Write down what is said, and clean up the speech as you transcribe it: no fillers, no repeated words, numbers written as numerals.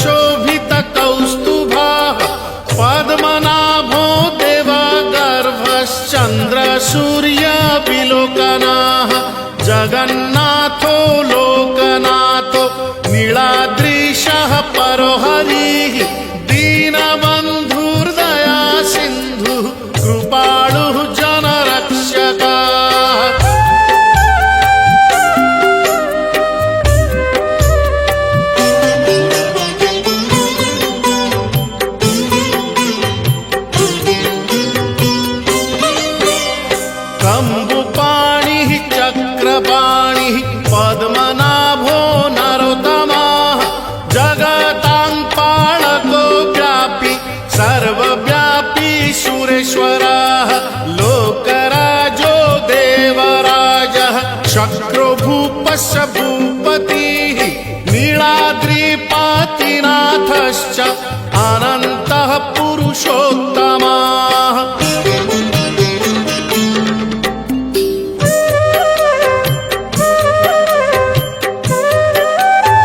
शोभित कौस्तुभः पद्मनाभो देवगर्भश्चन्द्र सूर्यविलोकनः जगन्नाथो लोकनाथो नीलाद्रीशः परो हरिः दीनबन्धुर्दया सिन्धुः कृपालुः जनरक्षकः। कम्बुपाणिः चक्रपाणिः पद्मनाभो नरोत्तमः जगतां पालको व्यापी सर्वव्यापी सुरेश्वरः लोकराजो देवराजः शक्रो भूपस्य भूपतिः नीलाद्रिपतिनाथश्च अनन्तः पुरुषोत्तमः